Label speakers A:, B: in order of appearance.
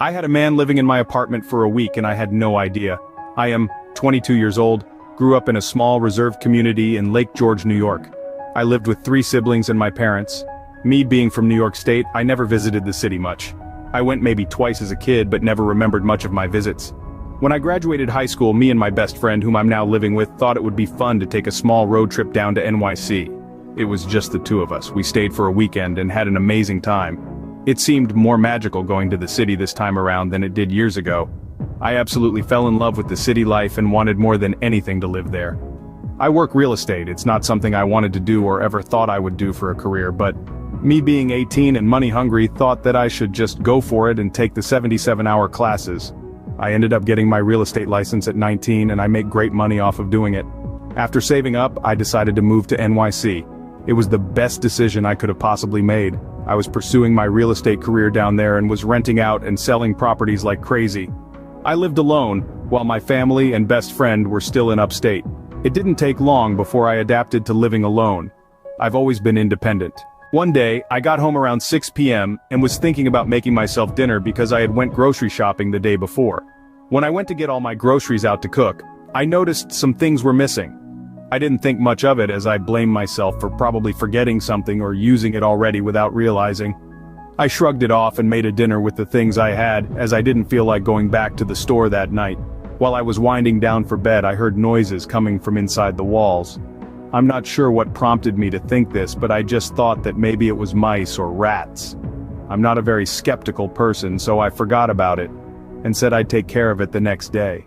A: I had a man living in my apartment for a week and I had no idea. I am 22 years old, grew up in a small reserved community in Lake George, New York. I lived with 3 siblings and my parents. Me being from New York State, I never visited the city much. I went maybe twice as a kid but never remembered much of my visits. When I graduated high school, me and my best friend, whom I'm now living with, thought it would be fun to take a small road trip down to NYC. It was just the 2 of us. We stayed for a weekend and had an amazing time. It seemed more magical going to the city this time around than it did years ago. I absolutely fell in love with the city life and wanted more than anything to live there. I work real estate. It's not something I wanted to do or ever thought I would do for a career, but me being 18 and money hungry thought that I should just go for it and take the 77-hour classes. I ended up getting my real estate license at 19 and I make great money off of doing it. After saving up, I decided to move to NYC. It was the best decision I could have possibly made. I was pursuing my real estate career down there and was renting out and selling properties like crazy. I lived alone, while my family and best friend were still in upstate. It didn't take long before I adapted to living alone. I've always been independent. One day, I got home around 6 p.m. and was thinking about making myself dinner because I had went grocery shopping the day before. When I went to get all my groceries out to cook, I noticed some things were missing. I didn't think much of it as I blamed myself for probably forgetting something or using it already without realizing. I shrugged it off and made a dinner with the things I had, as I didn't feel like going back to the store that night. While I was winding down for bed, I heard noises coming from inside the walls. I'm not sure what prompted me to think this, but I just thought that maybe it was mice or rats. I'm not a very skeptical person, so I forgot about it and said I'd take care of it the next day.